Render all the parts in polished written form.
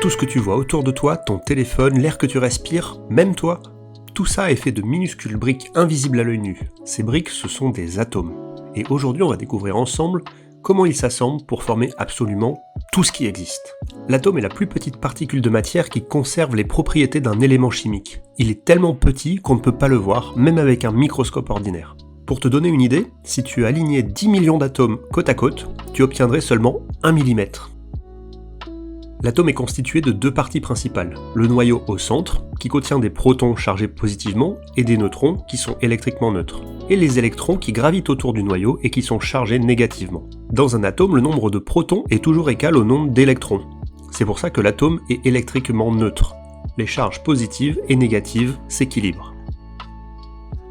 Tout ce que tu vois autour de toi, ton téléphone, l'air que tu respires, même toi, tout ça est fait de minuscules briques invisibles à l'œil nu. Ces briques, ce sont des atomes. Et aujourd'hui, on va découvrir ensemble comment ils s'assemblent pour former absolument tout ce qui existe. L'atome est la plus petite particule de matière qui conserve les propriétés d'un élément chimique. Il est tellement petit qu'on ne peut pas le voir, même avec un microscope ordinaire. Pour te donner une idée, si tu alignais 10 millions d'atomes côte à côte, tu obtiendrais seulement 1 mm. L'atome est constitué de deux parties principales, le noyau au centre, qui contient des protons chargés positivement, et des neutrons, qui sont électriquement neutres, et les électrons qui gravitent autour du noyau et qui sont chargés négativement. Dans un atome, le nombre de protons est toujours égal au nombre d'électrons. C'est pour ça que l'atome est électriquement neutre. Les charges positives et négatives s'équilibrent.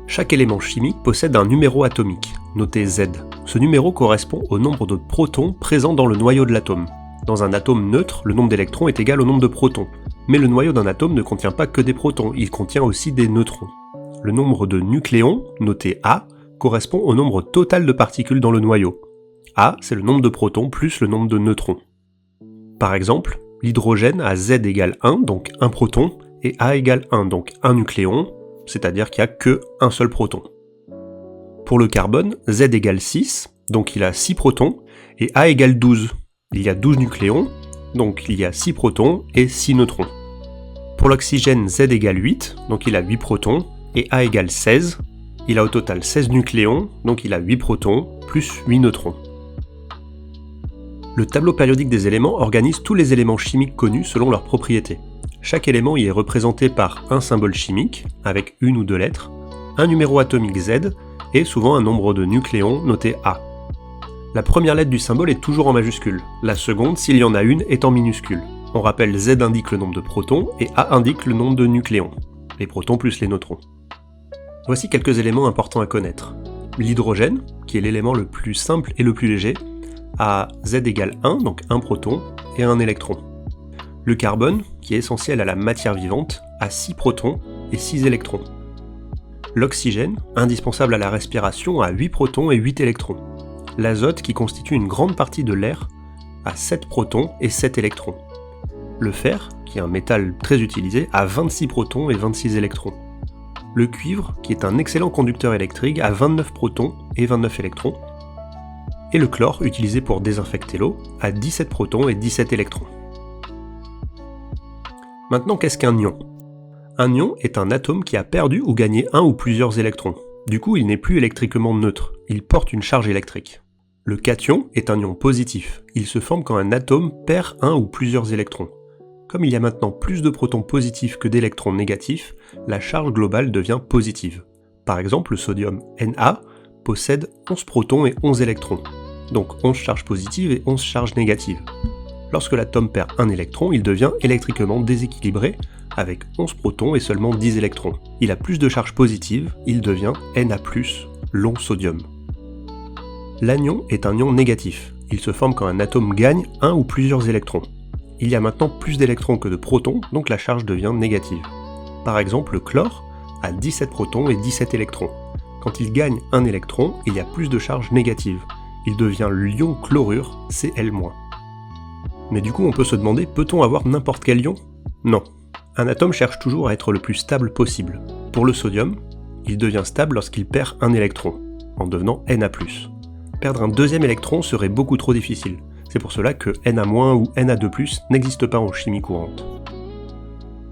Chaque élément chimique possède un numéro atomique, noté Z. Ce numéro correspond au nombre de protons présents dans le noyau de l'atome. Dans un atome neutre, le nombre d'électrons est égal au nombre de protons. Mais le noyau d'un atome ne contient pas que des protons, il contient aussi des neutrons. Le nombre de nucléons, noté A, correspond au nombre total de particules dans le noyau. A, c'est le nombre de protons plus le nombre de neutrons. Par exemple, l'hydrogène a Z égale 1, donc 1 proton, et A égale 1, donc 1 nucléon, c'est-à-dire qu'il n'y a que un seul proton. Pour le carbone, Z égale 6, donc il a 6 protons, et A égale 12. Il y a 12 nucléons, donc il y a 6 protons et 6 neutrons. Pour l'oxygène, Z égale 8, donc il a 8 protons, et A égale 16, il a au total 16 nucléons, donc il a 8 protons, plus 8 neutrons. Le tableau périodique des éléments organise tous les éléments chimiques connus selon leurs propriétés. Chaque élément y est représenté par un symbole chimique, avec une ou deux lettres, un numéro atomique Z, et souvent un nombre de nucléons noté A. La première lettre du symbole est toujours en majuscule, la seconde, s'il y en a une, est en minuscule. On rappelle Z indique le nombre de protons et A indique le nombre de nucléons, les protons plus les neutrons. Voici quelques éléments importants à connaître. L'hydrogène, qui est l'élément le plus simple et le plus léger, a Z égale 1, donc 1 proton, et 1 électron. Le carbone, qui est essentiel à la matière vivante, a 6 protons et 6 électrons. L'oxygène, indispensable à la respiration, a 8 protons et 8 électrons. L'azote, qui constitue une grande partie de l'air, a 7 protons et 7 électrons. Le fer, qui est un métal très utilisé, a 26 protons et 26 électrons. Le cuivre, qui est un excellent conducteur électrique, a 29 protons et 29 électrons. Et le chlore, utilisé pour désinfecter l'eau, a 17 protons et 17 électrons. Maintenant, qu'est-ce qu'un ion ? Un ion est un atome qui a perdu ou gagné un ou plusieurs électrons. Du coup, il n'est plus électriquement neutre, il porte une charge électrique. Le cation est un ion positif, il se forme quand un atome perd un ou plusieurs électrons. Comme il y a maintenant plus de protons positifs que d'électrons négatifs, la charge globale devient positive. Par exemple, le sodium Na possède 11 protons et 11 électrons, donc 11 charges positives et 11 charges négatives. Lorsque l'atome perd un électron, il devient électriquement déséquilibré, avec 11 protons et seulement 10 électrons. Il a plus de charge positive, il devient Na+, long sodium. L'anion est un ion négatif. Il se forme quand un atome gagne un ou plusieurs électrons. Il y a maintenant plus d'électrons que de protons, donc la charge devient négative. Par exemple, le chlore a 17 protons et 17 électrons. Quand il gagne un électron, il y a plus de charge négative. Il devient l'ion chlorure, Cl-. Mais du coup, on peut se demander, peut-on avoir n'importe quel ion ? Non. Un atome cherche toujours à être le plus stable possible. Pour le sodium, il devient stable lorsqu'il perd un électron, en devenant Na+. Perdre un deuxième électron serait beaucoup trop difficile. C'est pour cela que Na- ou Na2+ n'existe pas en chimie courante.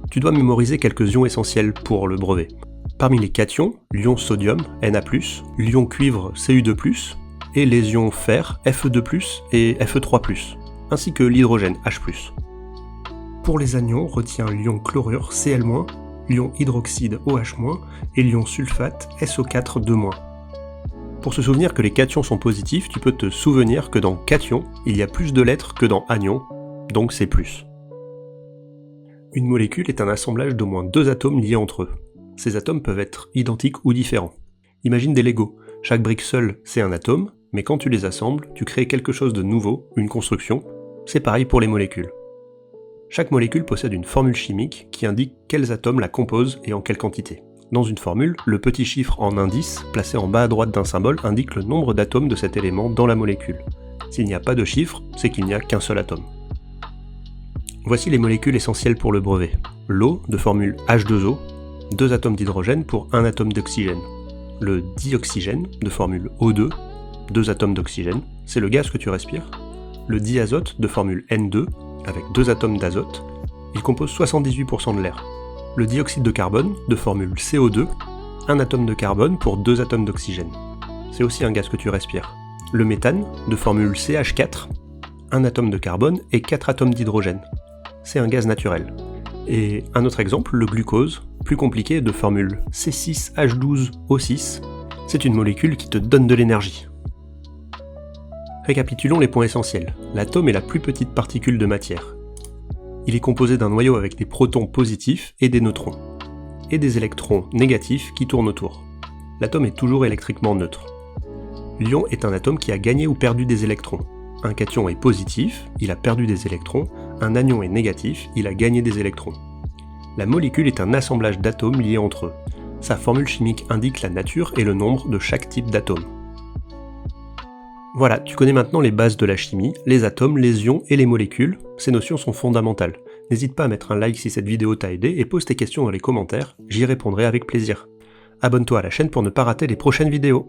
Tu dois mémoriser quelques ions essentiels pour le brevet. Parmi les cations, l'ion sodium, Na+, l'ion cuivre, Cu2+, et les ions fer, Fe2+, et Fe3+, ainsi que l'hydrogène, H+. Pour les anions, retiens l'ion chlorure, Cl-, l'ion hydroxyde, OH-, et l'ion sulfate, SO4, 2-. Pour se souvenir que les cations sont positifs, tu peux te souvenir que dans cation, il y a plus de lettres que dans anion, donc c'est plus. Une molécule est un assemblage d'au moins 2 atomes liés entre eux. Ces atomes peuvent être identiques ou différents. Imagine des Lego. Chaque brique seule, c'est un atome, mais quand tu les assembles, tu crées quelque chose de nouveau, une construction. C'est pareil pour les molécules. Chaque molécule possède une formule chimique qui indique quels atomes la composent et en quelle quantité. Dans une formule, le petit chiffre en indice, placé en bas à droite d'un symbole, indique le nombre d'atomes de cet élément dans la molécule. S'il n'y a pas de chiffre, c'est qu'il n'y a qu'un seul atome. Voici les molécules essentielles pour le brevet. L'eau, de formule H2O, 2 atomes d'hydrogène pour 1 atome d'oxygène. Le dioxygène, de formule O2, 2 atomes d'oxygène, c'est le gaz que tu respires. Le diazote, de formule N2, avec 2 atomes d'azote, il compose 78% de l'air. Le dioxyde de carbone, de formule CO2, 1 atome de carbone pour 2 atomes d'oxygène. C'est aussi un gaz que tu respires. Le méthane, de formule CH4, 1 atome de carbone et 4 atomes d'hydrogène. C'est un gaz naturel. Et un autre exemple, le glucose, plus compliqué, de formule C6H12O6, c'est une molécule qui te donne de l'énergie. Récapitulons les points essentiels. L'atome est la plus petite particule de matière. Il est composé d'un noyau avec des protons positifs et des neutrons, et des électrons négatifs qui tournent autour. L'atome est toujours électriquement neutre. L'ion est un atome qui a gagné ou perdu des électrons. Un cation est positif, il a perdu des électrons, un anion est négatif, il a gagné des électrons. La molécule est un assemblage d'atomes liés entre eux. Sa formule chimique indique la nature et le nombre de chaque type d'atome. Voilà, tu connais maintenant les bases de la chimie, les atomes, les ions et les molécules. Ces notions sont fondamentales. N'hésite pas à mettre un like si cette vidéo t'a aidé et pose tes questions dans les commentaires, j'y répondrai avec plaisir. Abonne-toi à la chaîne pour ne pas rater les prochaines vidéos.